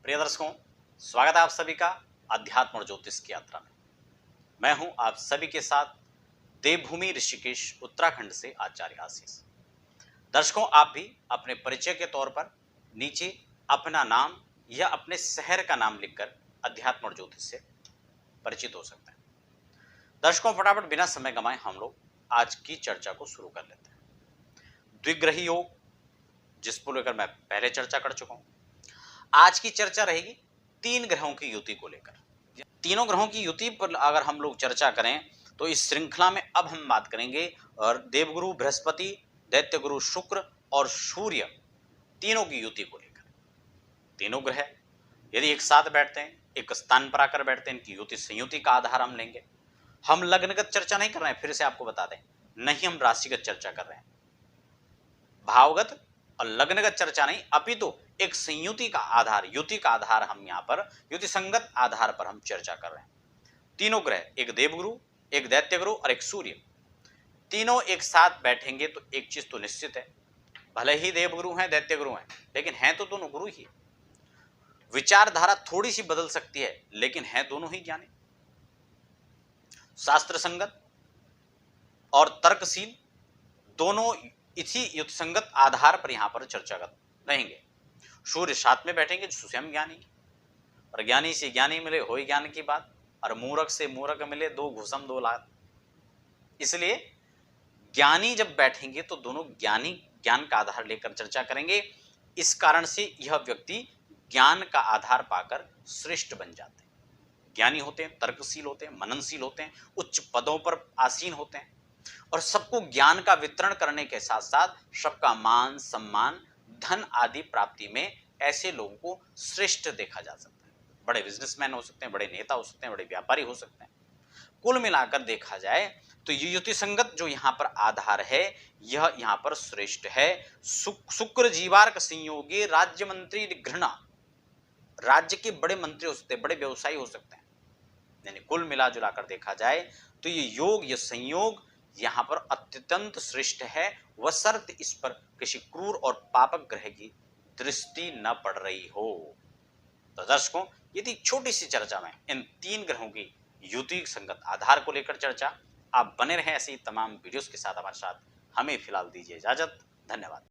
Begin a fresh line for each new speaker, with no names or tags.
प्रिय दर्शकों, स्वागत है आप सभी का अध्यात्म और ज्योतिष की यात्रा में। मैं हूं आप सभी के साथ देवभूमि ऋषिकेश उत्तराखंड से आचार्य आशीष। दर्शकों, आप भी अपने परिचय के तौर पर नीचे अपना नाम या अपने शहर का नाम लिखकर अध्यात्म और ज्योतिष से परिचित हो सकते हैं। दर्शकों, फटाफट बिना समय गंवाए हम लोग आज की चर्चा को शुरू कर लेते हैं। द्विग्रही योग, जिसको लेकर मैं पहले चर्चा कर चुका हूं। आज की चर्चा रहेगी 3 ग्रहों की युति को लेकर। तीनों ग्रहों की युति पर अगर हम लोग चर्चा करें तो इस श्रृंखला में अब हम बात करेंगे और देवगुरु बृहस्पति, दैत्य गुरु शुक्र और सूर्य तीनों की युति को लेकर। तीनों ग्रह यदि एक साथ बैठते हैं, एक स्थान पर आकर बैठते हैं, इनकी युति संयुति का आधार हम लेंगे। हम लग्नगत चर्चा नहीं कर रहे हैं, फिर से आपको बता दें, नहीं हम राशिगत चर्चा कर रहे हैं। भावगत और लग्नगत चर्चा नहीं, अपितु एक संयुति का आधार, युति का आधार हम यहाँ पर युति संगत आधार पर हम चर्चा कर रहे हैं। तीनों ग्रह, एक देवगुरु, एक दैत्य गुरु और एक सूर्य, तीनों एक साथ बैठेंगे तो एक चीज तो निश्चित है, भले ही देवगुरु हैं, दैत्य गुरु हैं, लेकिन हैं तो दोनों गुरु ही। विचारधारा थोड़ी सी बदल सकती है, लेकिन हैं दोनों ही ज्ञानी। शास्त्र संगत और तर्कशील दोनों इसी युक्त संगत आधार पर यहां पर चर्चा कर रहेंगे। सूर्य साथ में बैठेंगे जो स्वयं ज्ञानी, और ज्ञानी से ज्ञानी मिले हो ही ज्ञान की बात, और मूर्ख से मूर्ख मिले दो घुसम दो लात। इसलिए ज्ञानी जब बैठेंगे तो दोनों ज्ञानी ज्ञान का आधार लेकर चर्चा करेंगे। इस कारण से यह व्यक्ति ज्ञान का आधार पाकर श्रेष्ठ बन जाते हैं। ज्ञानी होते हैं, तर्कशील होते हैं, मननशील होते हैं, उच्च पदों पर आसीन होते हैं, और सबको ज्ञान का वितरण करने के साथ साथ सबका मान सम्मान धन आदि प्राप्ति में ऐसे लोगों को श्रेष्ठ देखा जा सकता है। बड़े बिजनेसमैन हो सकते हैं, बड़े नेता हो सकते हैं, बड़े व्यापारी हो सकते हैं। कुल मिलाकर देखा जाए तो ये युति संगत जो यहाँ पर आधार है, यह यहाँ पर श्रेष्ठ है। शुक्र जीवार्क संयोगी राज्य मंत्री घृणा, राज्य के बड़े मंत्री हो सकते हैं, बड़े व्यवसायी हो सकते हैं। यानी कुल मिला जुलाकर देखा जाए तो ये योग, ये संयोग यहां पर अत्यंत श्रेष्ठ है, वशर्त इस पर किसी क्रूर और पापक ग्रह की दृष्टि न पड़ रही हो। तो दर्शकों, यदि छोटी सी चर्चा में इन 3 ग्रहों की युति संगत आधार को लेकर चर्चा, आप बने रहें ऐसी तमाम वीडियोस के साथ हमारे साथ। हमें फिलहाल दीजिए इजाजत। धन्यवाद।